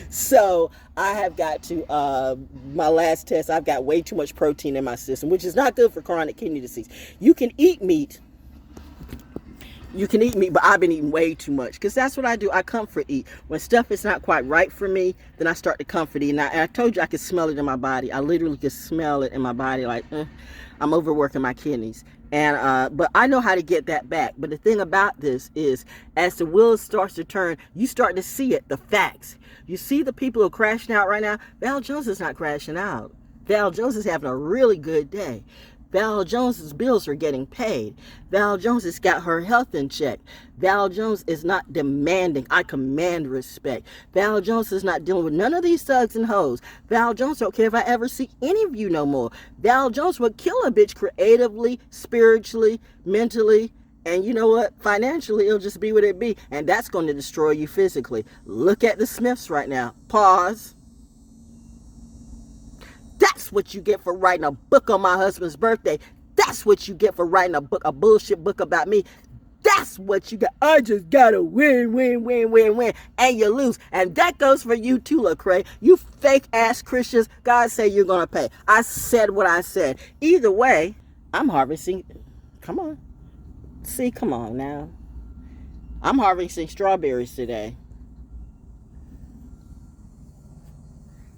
So I have got to, my last test, I've got way too much protein in my system, which is not good for chronic kidney disease. You can eat meat, but I've been eating way too much, because that's what I do. I comfort eat. When stuff is not quite right for me, then I start to comfort eat. And I told you I could smell it in my body. I literally could smell it in my body, I'm overworking my kidneys. And but I know how to get that back. But the thing about this is, as the wheel starts to turn, you start to see it, the facts. You see the people who are crashing out right now. ValJones is not crashing out. ValJones is having a really good day. ValJones' bills are getting paid. ValJones has got her health in check. ValJones is not demanding. I command respect. ValJones is not dealing with none of these thugs and hoes. ValJones don't care if I ever see any of you no more. ValJones would kill a bitch creatively, spiritually, mentally, and you know what? Financially, it'll just be what it be. And that's going to destroy you physically. Look at the Smiths right now. Pause. That's what you get for writing a book on my husband's birthday. That's what you get for writing a bullshit book about me. That's what you got. I just gotta win, and you lose. And that goes for you too, Lecrae. You fake ass Christians, God say you're gonna pay. I said what I said. Either way, I'm harvesting. Come on. See, come on now. I'm harvesting strawberries today.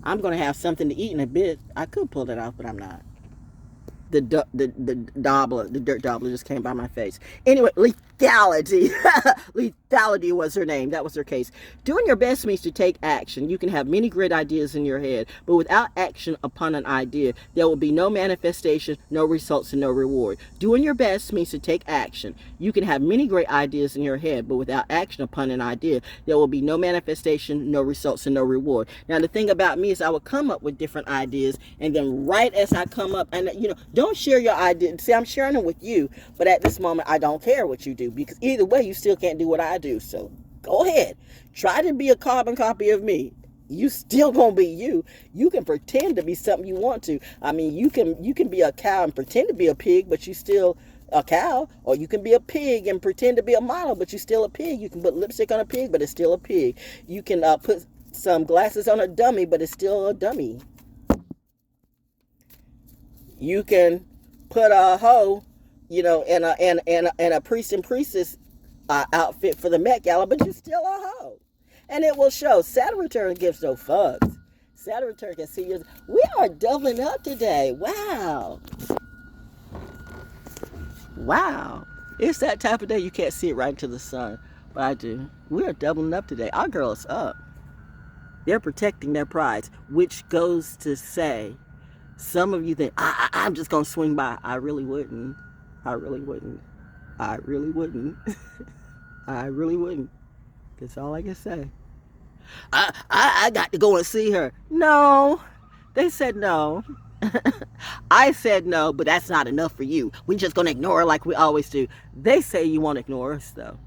I'm going to have something to eat in a bit. I could pull it off, but I'm not. the daubler, the dirt daubler just came by my face. Anyway, lethality. Lethality was her name. That was her case. Doing your best means to take action. You can have many great ideas in your head, but without action upon an idea, there will be no manifestation, no results, and no reward. Doing your best means to take action. You can have many great ideas in your head, but without action upon an idea, there will be no manifestation, no results, and no reward. Now, the thing about me is I would come up with different ideas, and then right as I come up, and don't share your idea. See, I'm sharing them with you, but at this moment, I don't care what you do, because either way, you still can't do what I do. So go ahead. Try to be a carbon copy of me. You still gonna be you. You can pretend to be something you want to. I mean, you can be a cow and pretend to be a pig, but you still a cow. Or you can be a pig and pretend to be a model, but you still a pig. You can put lipstick on a pig, but it's still a pig. You can put some glasses on a dummy, but it's still a dummy. You can put a hoe, in a priest and priestess outfit for the Met Gala, but you're still a hoe. And it will show. Saturn return gives no fucks. Saturn return can see you. We are doubling up today. Wow. Wow. It's that type of day you can't see it right into the sun. But I do. We are doubling up today. Our girl is up. They're protecting their prides, which goes to say, some of you think, I'm just going to swing by. I really wouldn't. I really wouldn't. I really wouldn't. I really wouldn't. That's all I can say. I got to go and see her. No. They said no. I said no, but that's not enough for you. We're just going to ignore her like we always do. They say you won't ignore us, though.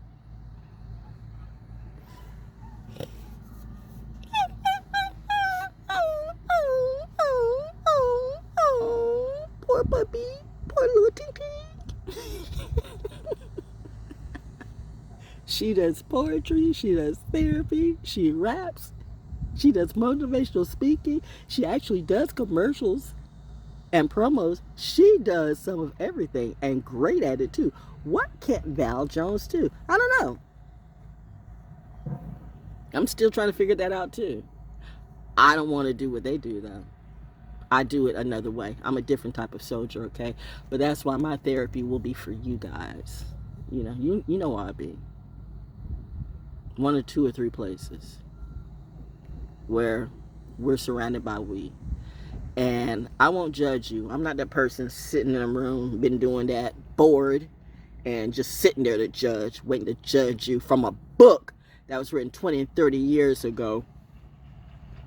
Poor puppy. Poor little tinky. She does poetry. She does therapy. She raps. She does motivational speaking. She actually does commercials and promos. She does some of everything and great at it too. What can't Val Jones do? I don't know. I'm still trying to figure that out too. I don't want to do what they do though. I do it another way. I'm a different type of soldier, okay? But that's why my therapy will be for you guys. You know where I'll be. 1 or 2 or 3 places where we're surrounded by we. And I won't judge you. I'm not that person sitting in a room, been doing that, bored, and just sitting there to judge, waiting to judge you from a book that was written 20 and 30 years ago.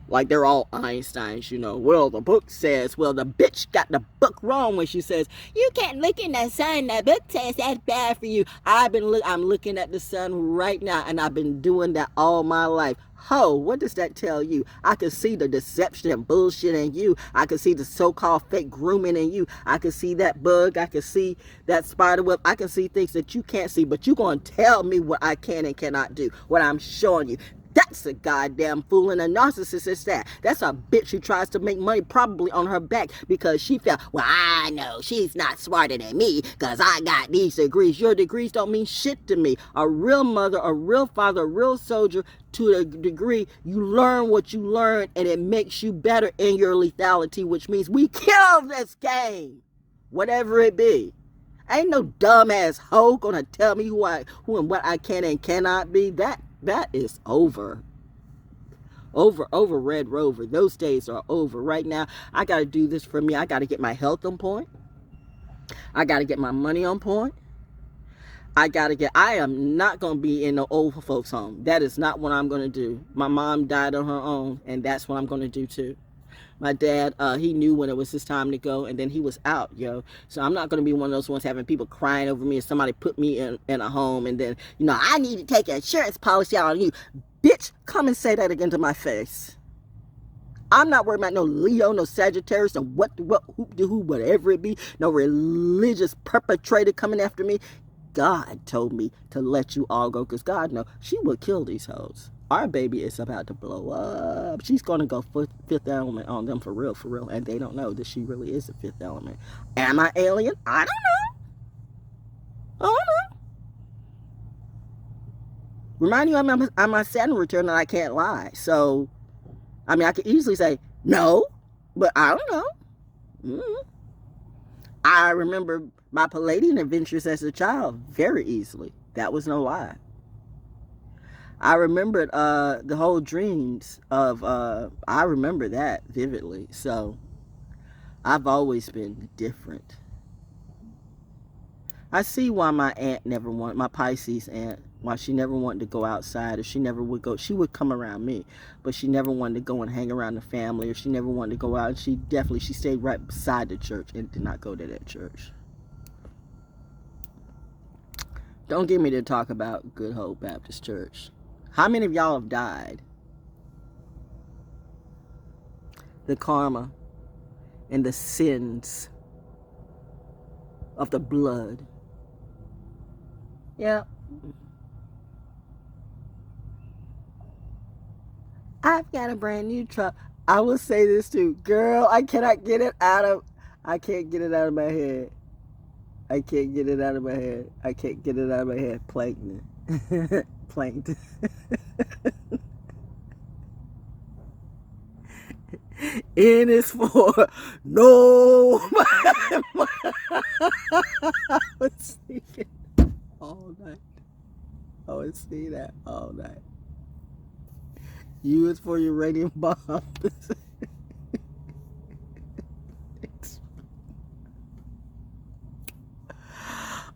Like they're all Einsteins, Well, the book says, well, the bitch got the book wrong when she says, you can't look in the sun. The book says that's bad for you. I'm looking at the sun right now, and I've been doing that all my life. Ho, what does that tell you? I can see the deception and bullshit in you. I can see the so-called fake grooming in you. I can see that bug. I can see that spider web. I can see things that you can't see, but you're going to tell me what I can and cannot do, what I'm showing you. That's a goddamn fool, and a narcissist is that. That's a bitch who tries to make money probably on her back because she felt, well, I know she's not smarter than me because I got these degrees. Your degrees don't mean shit to me. A real mother, a real father, a real soldier, to a degree, you learn what you learn, and it makes you better in your lethality, which means we kill this game, whatever it be. Ain't no dumbass hoe gonna tell me who and what I can and cannot be. That is over. Over Red Rover. Those days are over. Right now, I got to do this for me. I got to get my health on point. I got to get my money on point. I am not going to be in the old folks home. That is not what I'm going to do. My mom died on her own, and that's what I'm going to do too. My dad, he knew when it was his time to go, and then he was out, So I'm not going to be one of those ones having people crying over me if somebody put me in a home, and then, I need to take an insurance policy out on you. Bitch, come and say that again to my face. I'm not worried about no Leo, no Sagittarius, no who, whatever it be, no religious perpetrator coming after me. God told me to let you all go, because God knows she will kill these hoes. Our baby is about to blow up. She's going to go fifth element on them for real. And they don't know that she really is the fifth element. Am I alien? I don't know. Remind you, I'm my Saturn return, and I can't lie. So, I could easily say no, but I don't know. I remember my Palladian adventures as a child very easily. That was no lie. I remembered the whole dreams of, I remember that vividly. So I've always been different. I see why my aunt never wanted, my Pisces aunt, why she never wanted to go outside, or she never would go. She would come around me, but she never wanted to go and hang around the family, or she never wanted to go out. And she stayed right beside the church and did not go to that church. Don't get me to talk about Good Hope Baptist Church. How many of y'all have died? The karma and the sins of the blood. Yeah. I've got a brand new truck. I will say this too. Girl, I can't get it out of my head. I can't get it out of my head. Plankton. Plankton. N is for no. I was thinking all night. I would see that all night. U is for uranium bombs.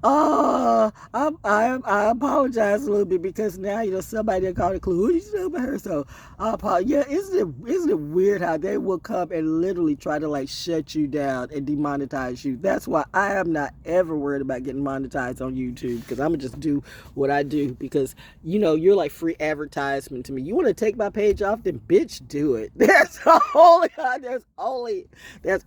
Oh, I apologize a little bit because now somebody called a clue. Who you say about her? So I apologize. Yeah, isn't it weird how they will come and literally try to like shut you down and demonetize you? That's why I am not ever worried about getting monetized on YouTube, because I'm gonna just do what I do, because you're like free advertisement to me. You want to take my page off, then bitch, do it. There's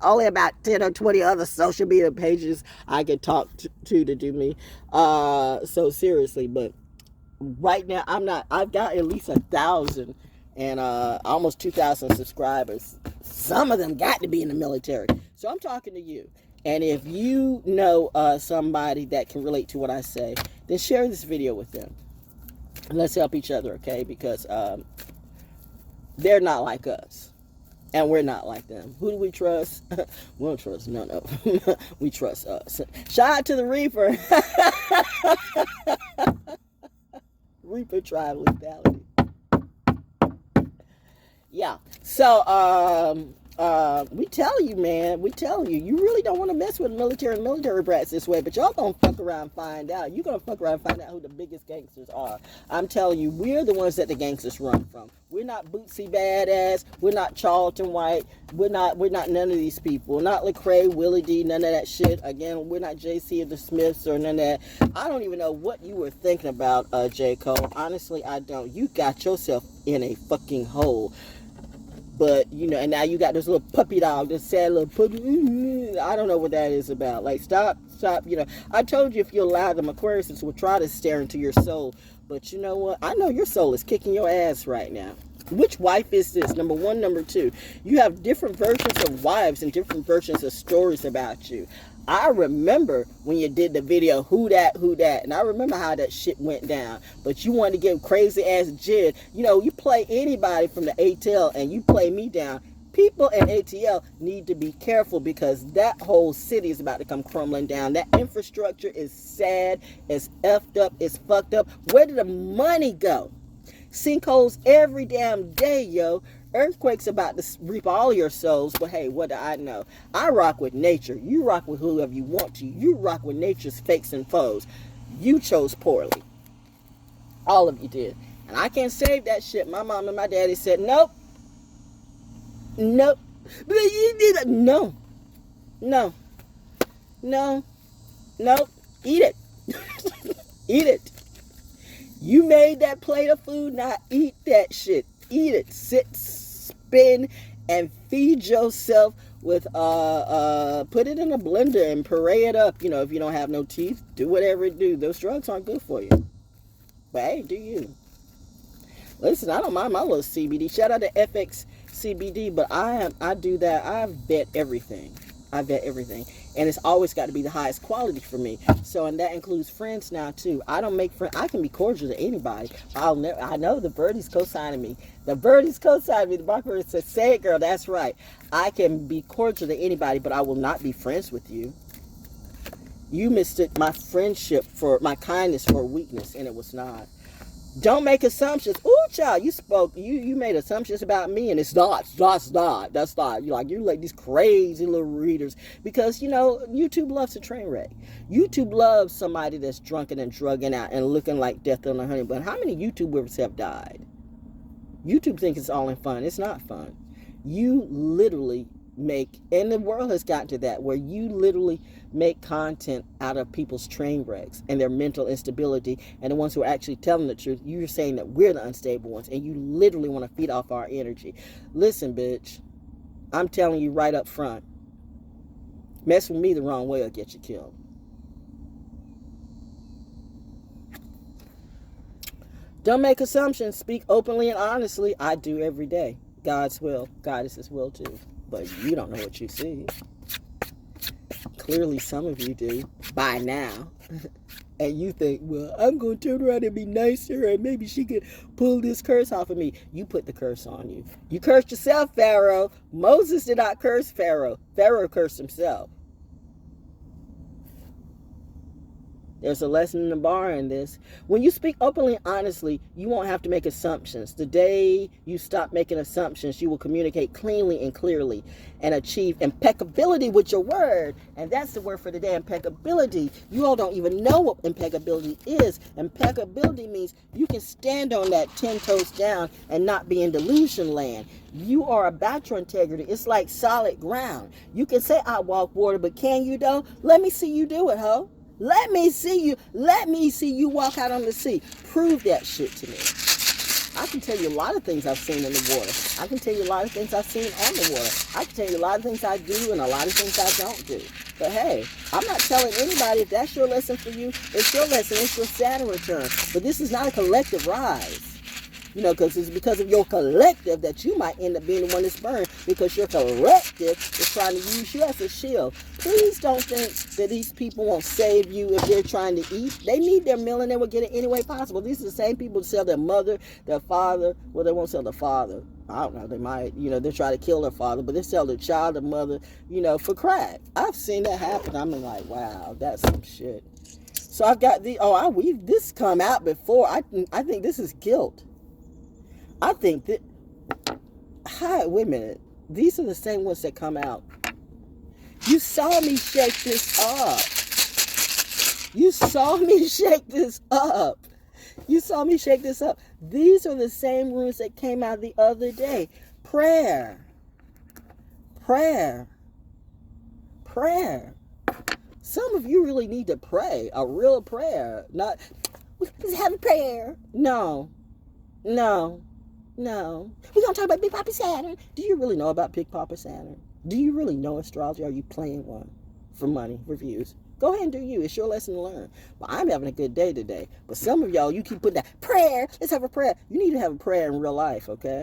only about 10 or 20 other social media pages I could talk to do me. So seriously, but right now I've got at least 1,000 and almost 2,000 subscribers. Some of them got to be in the military. So I'm talking to you. And if you know somebody that can relate to what I say, then share this video with them. Let's help each other, okay? Because they're not like us. And we're not like them. Who do we trust? We don't trust none of them. We trust us. Shout out to the Reaper. Reaper tribe lethality. Yeah. So, we tell you, man. We tell you. You really don't want to mess with military and military brats this way, but y'all gonna fuck around and find out. You're gonna fuck around and find out who the biggest gangsters are. I'm telling you, we're the ones that the gangsters run from. We're not Bootsy Badass. We're not Charlton White. We're not none of these people. We're not Lecrae, Willie D, none of that shit. Again, we're not JC or the Smiths or none of that. I don't even know what you were thinking about, J. Cole. Honestly, I don't. You got yourself in a fucking hole. But, and now you got this little puppy dog, this sad little puppy. I don't know what that is about. Like, stop. I told you if you allow them, Aquariuses will try to stare into your soul. But you know what? I know your soul is kicking your ass right now. Which wife is this? Number one, number two. You have different versions of wives and different versions of stories about you. I remember when you did the video, who that, and I remember how that shit went down. But you wanted to get crazy ass Jid. You play anybody from the ATL and you play me down. People in ATL need to be careful, because that whole city is about to come crumbling down. That infrastructure is sad, it's effed up, it's fucked up. Where did the money go? Sinkholes every damn day, yo. Earthquakes about to reap all your souls, but hey, what do I know? I rock with nature. You rock with whoever you want to. You rock with nature's fakes and foes. You chose poorly. All of you did. And I can't save that shit. My mom and my daddy said, nope. Nope. No. No. No. Nope. Eat it. Eat it. You made that plate of food, now eat that shit. Eat it. Sit, spin, and feed yourself with put it in a blender and puree it up. If you don't have no teeth, do whatever it do. Those drugs aren't good for you. But hey, do you. Listen, I don't mind my little CBD. Shout out to FX CBD, but I do that. I vet everything. And it's always got to be the highest quality for me. So, and that includes friends now too. I don't make friends. I can be cordial to anybody. I know the birdie's co-signing me. The Blackbird says, say it, girl. That's right. I can be cordial to anybody, but I will not be friends with you. You mistook my friendship for my kindness for weakness, and it was not. Don't make assumptions. Ooh, child, you made assumptions about me, and it's not. That's not. You're like these crazy little readers because, YouTube loves a train wreck. YouTube loves somebody that's drunken and drugging out and looking like death on a honey bun. How many YouTubers have died? YouTube thinks it's all in fun. It's not fun. You literally and the world has gotten to that where you literally make content out of people's train wrecks and their mental instability, and the ones who are actually telling the truth, you're saying that we're the unstable ones, and you literally want to feed off our energy. Listen, bitch, I'm telling you right up front, mess with me the wrong way, will get you killed. Don't make assumptions. Speak openly and honestly. I do every day. God's will. God is his will too. But you don't know what you see. Clearly some of you do by now. And you think, well, I'm going to turn around and be nice to her and maybe she could pull this curse off of me. You put the curse on you. You cursed yourself, Pharaoh. Moses did not curse Pharaoh. Pharaoh cursed himself. There's a lesson in the bar in this. When you speak openly and honestly, you won't have to make assumptions. The day you stop making assumptions, you will communicate cleanly and clearly and achieve impeccability with your word. And that's the word for today, impeccability. You all don't even know what impeccability is. Impeccability means you can stand on that 10 toes down and not be in delusion land. You are about your integrity. It's like solid ground. You can say, I walk water, but can you though? Let me see you do it, ho. Let me see you walk out on the sea. Prove that shit to me. I can tell you a lot of things I've seen in the water. I can tell you a lot of things I've seen on the water. I can tell you a lot of things I do and a lot of things I don't do. But hey, I'm not telling anybody if that's your lesson for you. It's your lesson. It's your Saturn return. But this is not a collective rise. Because it's because of your collective that you might end up being the one that's burned, because your collective is trying to use you as a shield. Please don't think that these people won't save you if they're trying to eat. They need their meal and they will get it any way possible. These are the same people who sell their mother, their father. Well, they won't sell the father. I don't know. They might, they try to kill their father, but they sell their child, their mother, for crack. I've seen that happen. I'm like, wow, that's some shit. So I've got this come out before. I think this is guilt. I think that, wait a minute. These are the same ones that come out. You saw me shake this up. You saw me shake this up. You saw me shake this up. These are the same runes that came out the other day. Prayer. Prayer. Prayer. Some of you really need to pray. A real prayer. Not, let's have a prayer. No. No. We're going to talk about Big Papa Saturn. Do you really know about Big Papa Saturn? Do you really know astrology? Are you playing one for money, for views? Go ahead and do you. It's your lesson to learn. But I'm having a good day today. But some of y'all, you keep putting that prayer. Let's have a prayer. You need to have a prayer in real life, okay?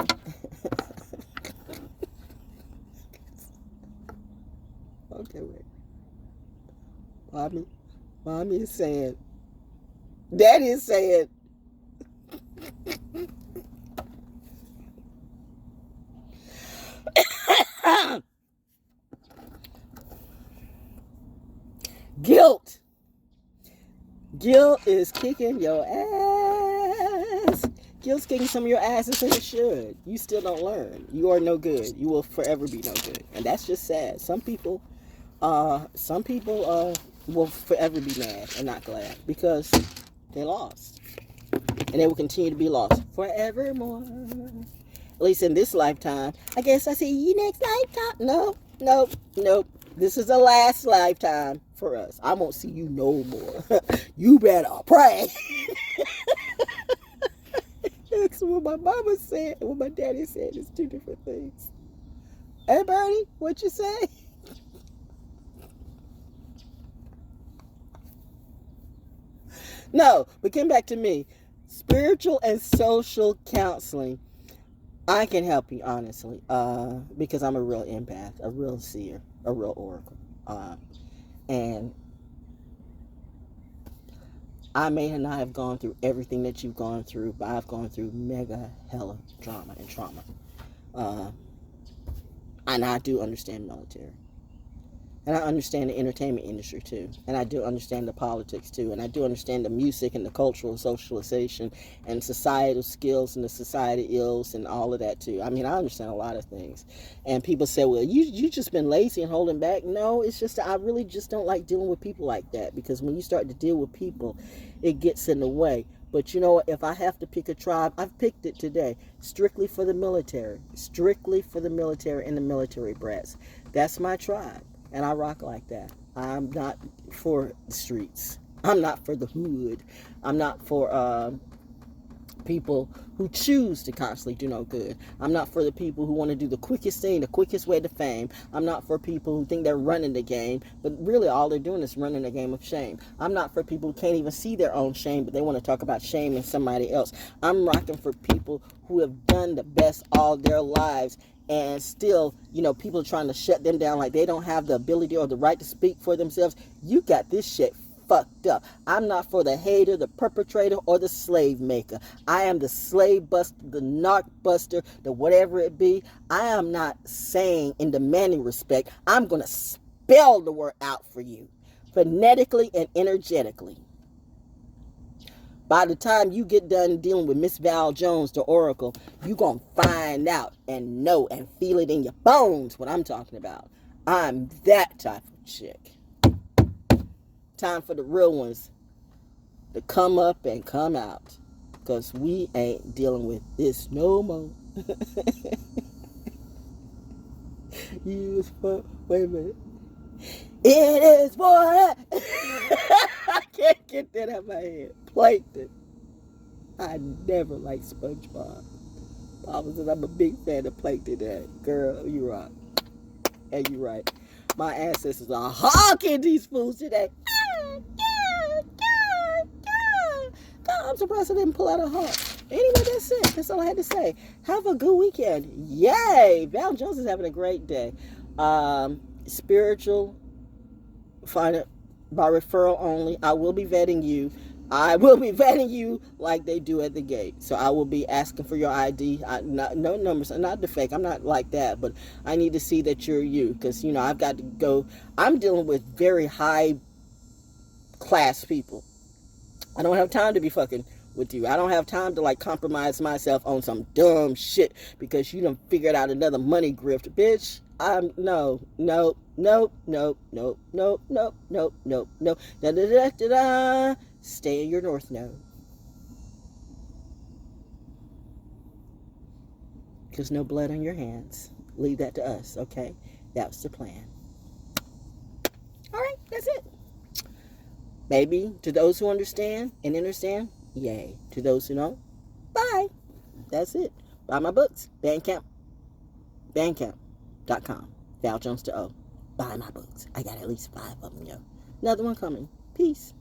Okay, wait. Mommy is saying, Daddy is saying, guilt. Guilt is kicking your ass. Guilt's kicking some of your asses, and it should. You still don't learn. You are no good. You will forever be no good. And that's just sad. Some people will forever be mad and not glad because they lost. And they will continue to be lost forevermore. At least in this lifetime. I guess I see you next lifetime. Nope. This is the last lifetime for us. I won't see you no more. You better pray. That's what my mama said and what my daddy said. It's two different things. Hey, Bernie, what you say? No, but come back to me. Spiritual and social counseling. I can help you, honestly, because I'm a real empath, a real seer, a real oracle. And I may not have gone through everything that you've gone through, but I've gone through mega hella drama and trauma. And I do understand military. And I understand the entertainment industry too. And I do understand the politics too. And I do understand the music and the cultural socialization and societal skills and the society ills and all of that too. I mean, I understand a lot of things. And people say, well, you just been lazy and holding back. No, it's just that I really just don't like dealing with people like that. Because when you start to deal with people, it gets in the way. But you know what? If I have to pick a tribe, I've picked it today. Strictly for the military. Strictly for the military and the military brats. That's my tribe. And I rock like that. I'm not for the streets. I'm not for the hood. I'm not for people who choose to constantly do no good. I'm not for the people who want to do the quickest thing, the quickest way to fame. I'm not for people who think they're running the game, but really all they're doing is running a game of shame. I'm not for people who can't even see their own shame, but they want to talk about shame in somebody else. I'm rocking for people who have done the best all their lives, and still, you know, people are trying to shut them down like they don't have the ability or the right to speak for themselves. You got this shit fucked up. I'm not for the hater, the perpetrator, or the slave maker. I am the slave buster, the narc buster, the whatever it be. I am not saying in demanding respect. I'm going to spell the word out for you, phonetically and energetically. By the time you get done dealing with Miss ValJones, the Oracle, you're going to find out and know and feel it in your bones what I'm talking about. I'm that type of chick. Time for the real ones to come up and come out. Because we ain't dealing with this no more. Wait a minute. It is for I can't get that out of my head. Plankton. I never liked SpongeBob. Says I'm a big fan of Plankton. Girl, you rock. And you right. My ancestors are hawking these fools today. God, I'm surprised I didn't pull out a hawk. Anyway, that's it. That's all I had to say. Have a good weekend. Yay! Val Jones is having a great day. Spiritual, find it by referral only. I will be vetting you. I will be vetting you like they do at the gate. So I will be asking for your ID. No numbers. Not the fake. I'm not like that. But I need to see that you're you. Because, you know, I've got to go. I'm dealing with very high class people. I don't have time to be fucking with you. I don't have time to like compromise myself on some dumb shit because you done figured out another money grift. Bitch, no. Da. Stay in your north node. Because no blood on your hands. Leave that to us, okay? That was the plan. Alright, that's it. Maybe to those who understand, yay. To those who don't, bye. That's it. Buy my books. BANDCAMP. BANDCAMP.com. ValJonesDaO. Buy my books. I got at least 5 of them, yo. Another one coming. Peace.